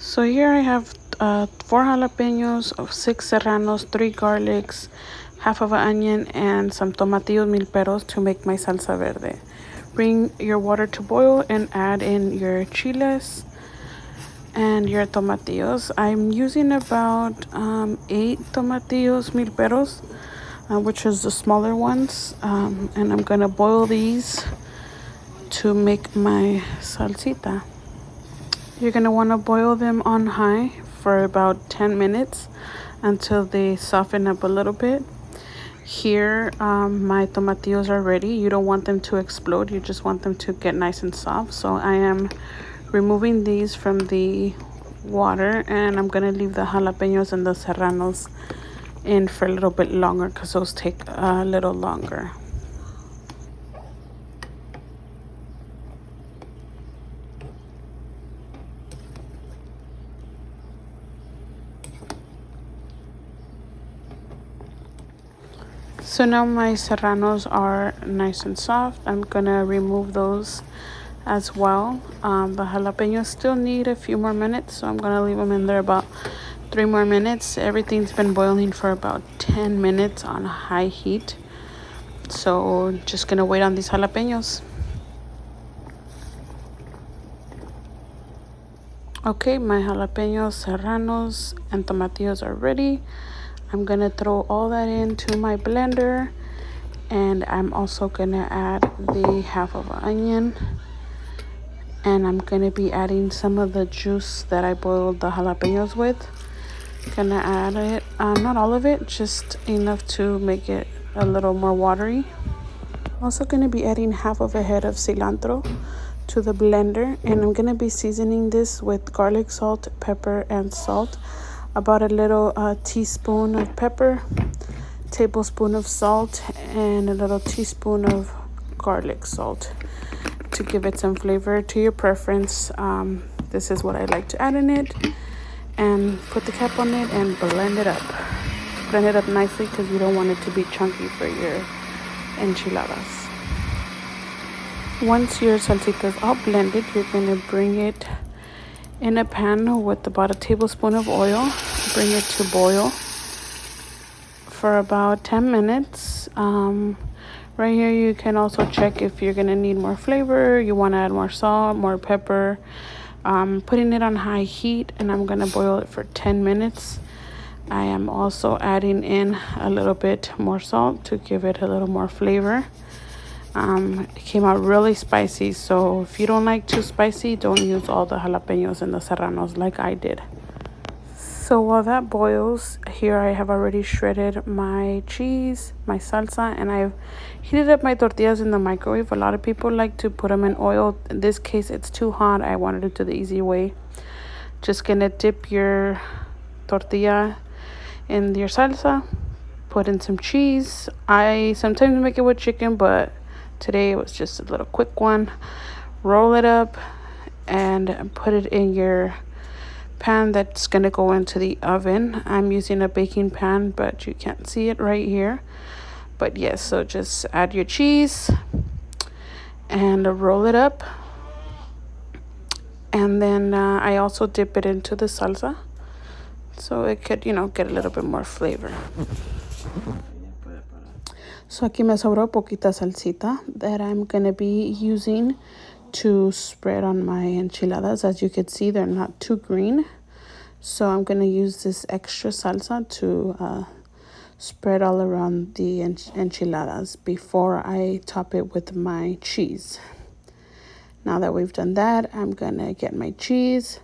So here I have 4 jalapenos, 6 serranos, 3 garlics, half of an onion, and some tomatillos mil peros to make my salsa verde. Bring your water to boil and add in your chiles and your tomatillos. I'm using about 8 tomatillos mil peros, which is the smaller ones, and I'm gonna boil these to make my salsita. You're going to want to boil them on high for about 10 minutes until they soften up a little bit. Here, my tomatillos are ready. You don't want them to explode. You just want them to get nice and soft. So I am removing these from the water, and I'm going to leave the jalapenos and the serranos in for a little bit longer because those take a little longer. So now my serranos are nice and soft. I'm gonna remove those as well. The jalapenos still need a few more minutes, so I'm gonna leave them in there about 3 more minutes. Everything's been boiling for about 10 minutes on high heat. So just gonna wait on these jalapenos. Okay, my jalapenos, serranos, and tomatillos are ready. I'm gonna throw all that into my blender, and I'm also gonna add the half of an onion, and I'm gonna be adding some of the juice that I boiled the jalapenos with. Gonna add it, not all of it, just enough to make it a little more watery. Also gonna be adding half of a head of cilantro to the blender, and I'm gonna be seasoning this with garlic salt, pepper, and salt. About a little teaspoon of pepper, tablespoon of salt, and a little teaspoon of garlic salt to give it some flavor to your preference. This is what I like to add in it, and put the cap on it and blend it up. Blend it up nicely because you don't want it to be chunky for your enchiladas. Once your salsita is all blended, you're going to bring it in a pan with about a tablespoon of oil. Bring it to boil for about 10 minutes. Right here you can also check if you're gonna need more flavor, you want to add more salt, more pepper. Putting it on high heat, and I'm gonna boil it for 10 minutes. I am also adding in a little bit more salt to give it a little more flavor. It came out really spicy, so if you don't like too spicy, don't use all the jalapenos and the serranos like I did. So while that boils, here I have already shredded my cheese, my salsa, and I've heated up my tortillas in the microwave. A lot of people like to put them in oil. In this case, it's too hot. I wanted it to the easy way. Just gonna dip your tortilla in your salsa, put in some cheese. I sometimes make it with chicken, but today it was just a little quick one. Roll it up and put it in your pan that's gonna go into the oven. I'm using a baking pan, but you can't see it right here. But yes, so just add your cheese and roll it up. And then I also dip it into the salsa so it could, get a little bit more flavor. So aquí me sobró poquita salsita that I'm gonna be using to spread on my enchiladas. As you can see, they're not too green, so I'm gonna use this extra salsa to spread all around the enchiladas before I top it with my cheese. Now that we've done that, I'm gonna get my cheese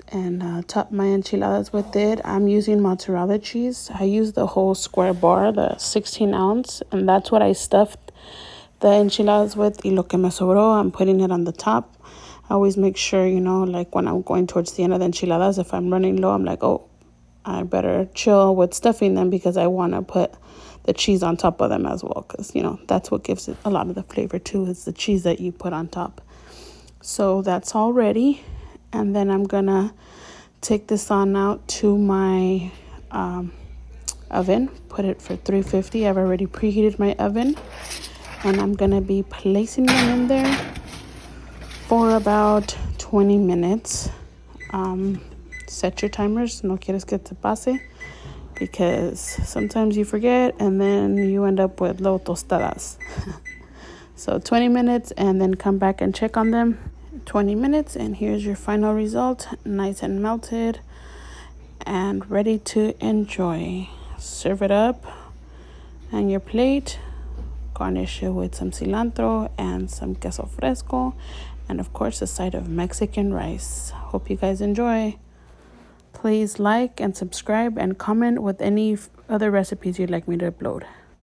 and top my enchiladas with it. I'm using mozzarella cheese. I use the whole square bar, the 16 ounce, and that's what I stuffed the enchiladas with. Y lo que me sobró, I'm putting it on the top. I always make sure, like when I'm going towards the end of the enchiladas, if I'm running low, I'm like, oh, I better chill with stuffing them because I want to put the cheese on top of them as well, because, that's what gives it a lot of the flavor too, is the cheese that you put on top. So that's all ready. And then I'm gonna take this on out to my oven, put it for 350. I've already preheated my oven, and I'm gonna be placing them in there for about 20 minutes. Set your timers. No quieres que te pase, because sometimes you forget and then you end up with low tostadas. So 20 minutes, and then come back and check on them. 20 minutes, and here's your final result. Nice and melted and ready to enjoy. Serve it up on your plate. Garnish it with some cilantro and some queso fresco, and of course a side of Mexican rice. Hope you guys enjoy. Please like and subscribe and comment with any other recipes you'd like me to upload.